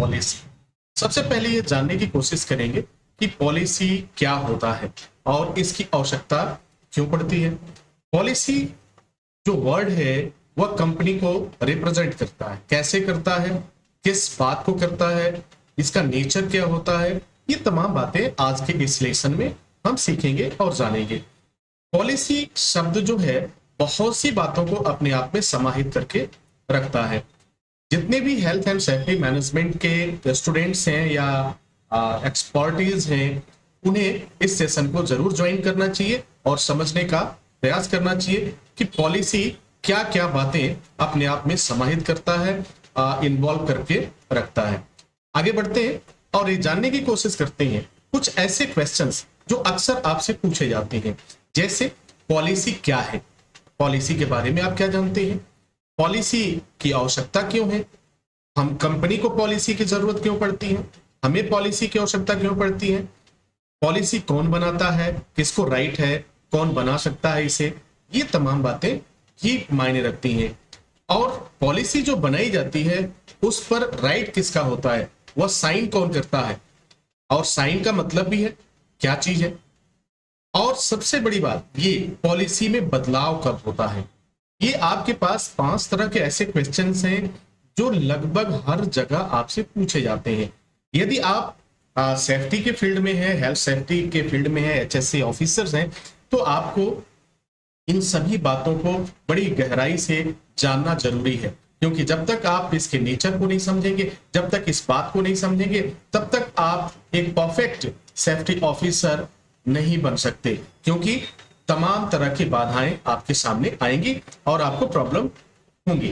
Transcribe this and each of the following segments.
Policy. सबसे पहले ये जानने की कोशिश करेंगे कि पॉलिसी क्या होता है और इसकी आवश्यकता क्यों पड़ती है। पॉलिसी जो वर्ड है वह कंपनी को रिप्रेजेंट करता है, कैसे करता है, किस बात को करता है, इसका नेचर क्या होता है, ये तमाम बातें आज के इस लेसन में हम सीखेंगे और जानेंगे। पॉलिसी शब्द जो है बहुत सी बातों को अपने आप में समाहित करके रखता है। जितने भी हेल्थ एंड सेफ्टी मैनेजमेंट के स्टूडेंट्स हैं या एक्सपर्टीज हैं, उन्हें इस सेशन को जरूर ज्वाइन करना चाहिए और समझने का प्रयास करना चाहिए कि पॉलिसी क्या क्या बातें अपने आप में समाहित करता है, इन्वॉल्व करके रखता है। आगे बढ़ते हैं और ये जानने की कोशिश करते हैं कुछ ऐसे क्वेश्चंस जो अक्सर आपसे पूछे जाते हैं, जैसे पॉलिसी क्या है, पॉलिसी के बारे में आप क्या जानते हैं, पॉलिसी की आवश्यकता क्यों है, हम कंपनी को पॉलिसी की जरूरत क्यों पड़ती है, हमें पॉलिसी की आवश्यकता क्यों पड़ती है, पॉलिसी कौन बनाता है, किसको राइट है, कौन बना सकता है इसे, ये तमाम बातें ही मायने रखती हैं। और पॉलिसी जो बनाई जाती है उस पर राइट किसका होता है, वह साइन कौन करता है, और साइन का मतलब भी है क्या चीज है। और सबसे बड़ी बात, ये पॉलिसी में बदलाव कब होता है। ये आपके पास 5 तरह के ऐसे क्वेश्चंस हैं जो लगभग हर जगह आपसे पूछे जाते हैं। यदि आप सेफ्टी के फील्ड में है, हेल्थ सेफ्टी के फील्ड में है, एचएससी ऑफिसर्स हैं, तो आपको इन सभी बातों को बड़ी गहराई से जानना जरूरी है, क्योंकि जब तक आप इसके नेचर को नहीं समझेंगे, जब तक इस बात को नहीं समझेंगे, तब तक आप एक परफेक्ट सेफ्टी ऑफिसर नहीं बन सकते, क्योंकि तमाम तरह की बाधाएं आपके सामने आएंगी और आपको प्रॉब्लम होंगी।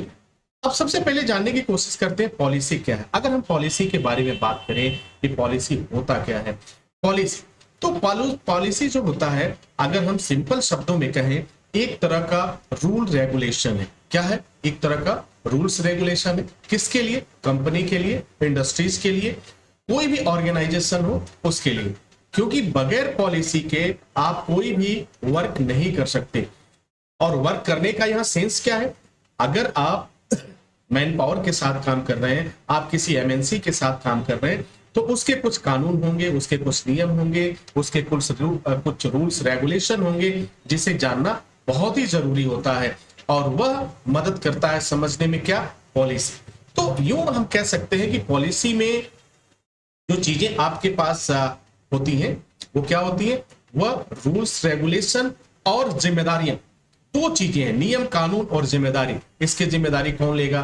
अब सबसे पहले जानने की कोशिश करते हैं पॉलिसी क्या है। अगर हम पॉलिसी के बारे में बात करें कि पॉलिसी होता क्या है, पॉलिसी तो पॉलिसी जो होता है, अगर हम सिंपल शब्दों में कहें, एक तरह का रूल रेगुलेशन है। क्या है? एक तरह का रूल्स रेगुलेशन है। किसके लिए? कंपनी के लिए, इंडस्ट्रीज के लिए, कोई भी ऑर्गेनाइजेशन हो उसके लिए, क्योंकि बगैर पॉलिसी के आप कोई भी वर्क नहीं कर सकते। और वर्क करने का यहां सेंस क्या है, अगर आप मैन पावर के साथ काम कर रहे हैं, आप किसी एमएनसी के साथ काम कर रहे हैं, तो उसके कुछ कानून होंगे, उसके कुछ नियम होंगे, उसके कुछ रूल्स रेगुलेशन होंगे, जिसे जानना बहुत ही जरूरी होता है, और वह मदद करता है समझने में क्या, पॉलिसी। तो यूं हम कह सकते हैं कि पॉलिसी में जो चीजें आपके पास होती हैं वो क्या होती है, वह रूल्स रेगुलेशन और जिम्मेदारियां, दो चीजें हैं, नियम कानून और जिम्मेदारी। इसकी जिम्मेदारी कौन लेगा,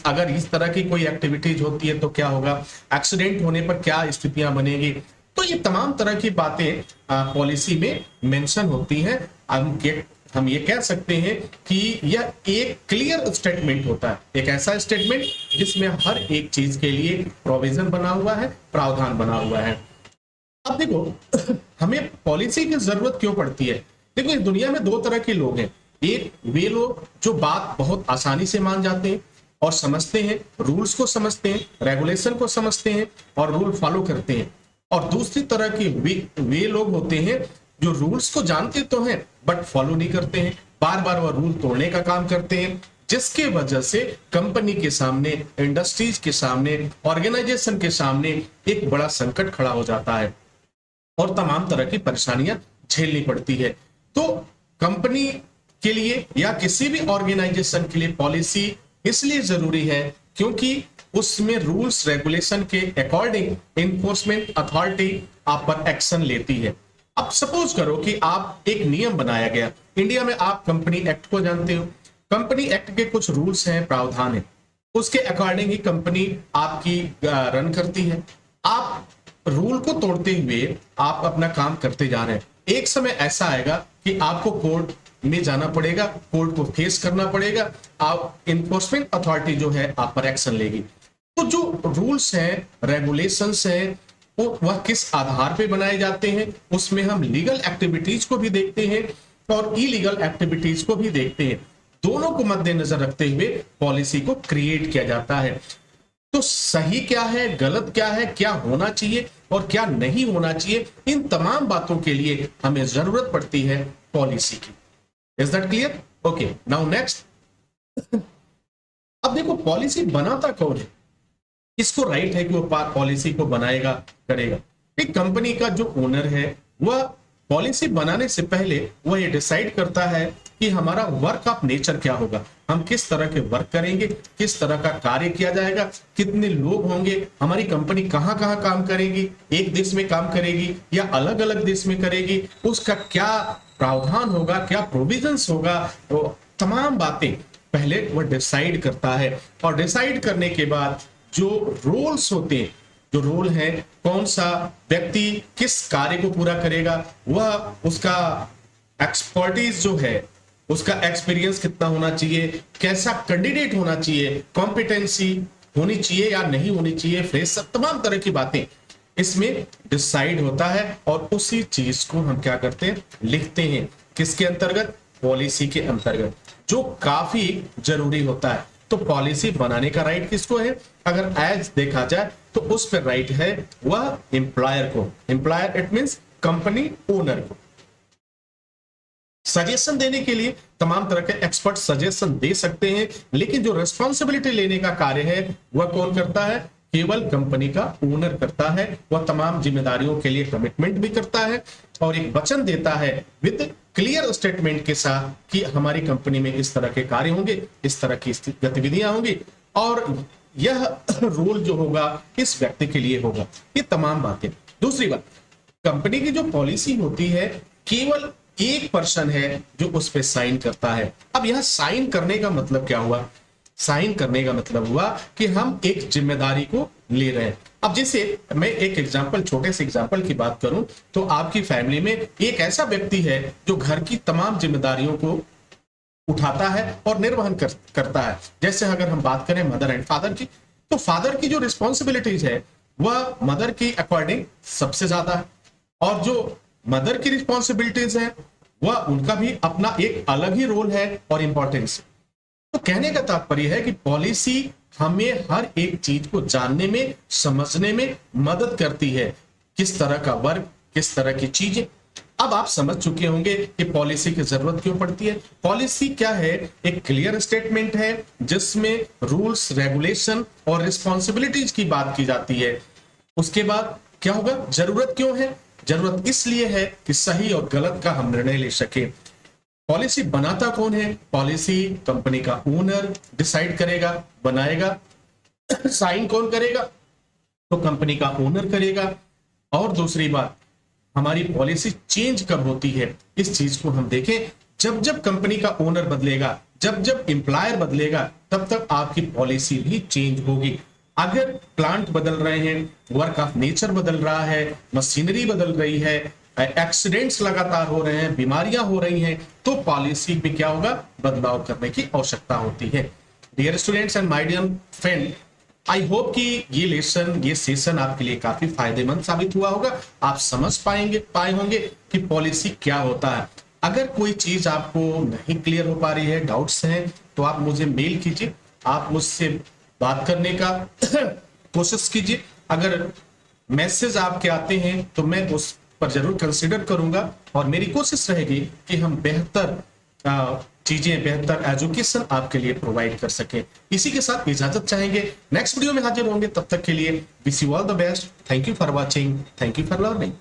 अगर इस तरह की कोई एक्टिविटीज होती है तो क्या होगा, एक्सीडेंट होने पर क्या स्थितियां बनेगी। तो ये तमाम तरह की बातें पॉलिसी में मेंशन होती हैं। हम ये कह सकते हैं कि यह एक क्लियर स्टेटमेंट होता है, एक ऐसा स्टेटमेंट जिसमें हर एक चीज के लिए प्रोविजन बना हुआ है, प्रावधान बना हुआ है। अब देखो हमें पॉलिसी की जरूरत क्यों पड़ती है। देखो इस दुनिया में 2 तरह के लोग हैं, एक वे लोग जो बात बहुत आसानी से मान जाते हैं और समझते हैं, रूल्स को समझते हैं, रेगुलेशन को समझते हैं और रूल फॉलो करते हैं, और दूसरी तरह के वे लोग होते हैं जो रूल्स को जानते तो हैं बट फॉलो नहीं करते हैं, बार बार वह रूल तोड़ने का काम करते हैं, जिसके वजह से कंपनी के सामने, इंडस्ट्रीज के सामने, ऑर्गेनाइजेशन के सामने एक बड़ा संकट खड़ा हो जाता है और तमाम तरह की परेशानियां झेलनी पड़ती है। तो कंपनी के लिए या किसी भी ऑर्गेनाइजेशन के लिए पॉलिसी इसलिए जरूरी है क्योंकि उसमें रूल्स रेगुलेशन के अकॉर्डिंग इन्फोर्समेंट अथॉरिटी आप पर एक्शन लेती है। अब सपोज करो कि आप एक नियम बनाया गया, इंडिया में आप कंपनी एक्ट को जानते हो, कंपनी एक्ट के कुछ रूल्स हैं, प्रावधान है, उसके अकॉर्डिंग ही कंपनी आपकी रन करती है। आप रूल को तोड़ते हुए आप अपना काम करते जा रहे हैं, एक समय ऐसा आएगा कि आपको कोर्ट में जाना पड़ेगा, कोर्ट को फेस करना पड़ेगा, आप इन्फोर्समेंट अथॉरिटी जो है आप पर एक्शन लेगी। तो जो रूल्स हैं, रेगुलेशंस हैं, वह किस आधार पे बनाए जाते हैं, उसमें हम लीगल एक्टिविटीज को भी देखते हैं और इलीगल एक्टिविटीज को भी देखते हैं। दोनों को मद्देनजर रखते हुए पॉलिसी को क्रिएट किया जाता है। तो सही क्या है, गलत क्या है, क्या होना चाहिए और क्या नहीं होना चाहिए, इन तमाम बातों के लिए हमें जरूरत पड़ती है पॉलिसी की। Is that clear? Okay, now next. अब देखो पॉलिसी बनाता कौन है, किसको राइट है कि वो पॉलिसी को बनाएगा, करेगा? एक कंपनी का जो ओनर है वह पॉलिसी बनाने से पहले वह ये डिसाइड करता है कि हमारा वर्क ऑफ नेचर क्या होगा, हम किस तरह के वर्क करेंगे, किस तरह का कार्य किया जाएगा, कितने लोग होंगे, हमारी कंपनी कहाँ कहाँ काम करेगी, एक देश में काम करेगी या अलग अलग देश में करेगी, उसका क्या प्रावधान होगा, क्या प्रोविजंस होगा, वो तमाम बातें पहले वह डिसाइड करता है। और डिसाइड करने के बाद जो रोल्स होते हैं, जो रोल है, कौन सा व्यक्ति किस कार्य को पूरा करेगा, वह उसका एक्सपर्टीज जो है, उसका एक्सपीरियंस कितना होना चाहिए, कैसा कैंडिडेट होना चाहिए, कॉम्पिटेंसी होनी चाहिए या नहीं होनी चाहिए, फ्रेशर, तमाम तरह की बातें इसमें डिसाइड होता है। और उसी चीज को हम क्या करते हैं, लिखते हैं। किसके अंतर्गत? पॉलिसी के अंतर्गत, जो काफी जरूरी होता है। तो पॉलिसी बनाने का राइट किसको है? अगर एज देखा जाए तो उस पर राइट है वह एम्प्लॉयर को। Employer it means company owner को। सजेशन देने के लिए तमाम तरह के एक्सपर्ट सजेशन दे सकते हैं, लेकिन जो रिस्पॉन्सिबिलिटी लेने का कार्य है वह कौन करता है? केवल कंपनी का ओनर करता है। वह तमाम जिम्मेदारियों के लिए कमिटमेंट भी करता है और एक वचन देता है विद क्लियर स्टेटमेंट के साथ कि हमारी कंपनी में इस तरह के कार्य होंगे, इस तरह की गतिविधियां होंगी और यह रोल जो होगा इस व्यक्ति के लिए होगा। ये तमाम बातें। दूसरी बात, कंपनी की जो पॉलिसी होती है केवल एक पर्सन है जो उस पर साइन करता है। अब यह साइन करने का मतलब क्या हुआ? साइन करने का मतलब हुआ कि हम एक जिम्मेदारी को ले रहे हैं। अब जैसे मैं एक एग्जांपल, छोटे से एग्जांपल की बात करूं तो आपकी फैमिली में एक ऐसा व्यक्ति है जो घर की तमाम जिम्मेदारियों को उठाता है और निर्वहन करता है। जैसे अगर हम बात करें मदर एंड फादर की, तो फादर की जो रिस्पॉन्सिबिलिटीज है वह मदर की अकॉर्डिंग सबसे ज्यादा है, और जो मदर की रिस्पॉन्सिबिलिटीज है वह उनका भी अपना एक अलग ही रोल है और इंपॉर्टेंस। तो कहने का तात्पर्य है कि पॉलिसी हमें हर एक चीज को जानने में, समझने में मदद करती है। किस तरह का वर्क, किस तरह की चीजें। अब आप समझ चुके होंगे कि पॉलिसी की जरूरत क्यों पड़ती है। पॉलिसी क्या है? एक क्लियर स्टेटमेंट है जिसमें रूल्स, रेगुलेशन और रिस्पॉन्सिबिलिटीज की बात की जाती है। उसके बाद क्या होगा? जरूरत क्यों है? जरूरत इसलिए है कि सही और गलत का हम निर्णय ले सके। पॉलिसी बनाता कौन है? पॉलिसी कंपनी का ओनर डिसाइड करेगा, बनाएगा। साइन कौन करेगा? तो कंपनी का ओनर करेगा। और दूसरी बात, हमारी पॉलिसी चेंज कब होती है, इस चीज को हम देखें। जब जब कंपनी का ओनर बदलेगा, जब जब एम्प्लॉयर बदलेगा, तब तक आपकी पॉलिसी भी चेंज होगी। अगर प्लांट बदल रहे हैं, वर्क ऑफ नेचर बदल रहा है, मशीनरी बदल रही है, एक्सीडेंट्स लगातार हो रहे हैं, बीमारियां हो रही हैं, तो पॉलिसी में क्या होगा? बदलाव करने की आवश्यकता होती है। Dear students and my dear friend, I hope कि ये लेसन, ये सेशन आपके लिए काफी फायदेमंद साबित हुआ होगा। आप समझ पाए होंगे कि पॉलिसी क्या होता है। अगर कोई चीज आपको नहीं क्लियर हो पा रही है, डाउट्स हैं, तो आप मुझे मेल कीजिए, आप मुझसे बात करने का कोशिश कीजिए। अगर मैसेज आपके आते हैं तो मैं उस पर जरूर कंसीडर करूंगा और मेरी कोशिश रहेगी कि हम बेहतर चीजें, बेहतर एजुकेशन आपके लिए प्रोवाइड कर सके। इसी के साथ इजाजत चाहेंगे, नेक्स्ट वीडियो में हाजिर होंगे। तब तक के लिए wish you all the best. Thank you for watching, thank you for learning.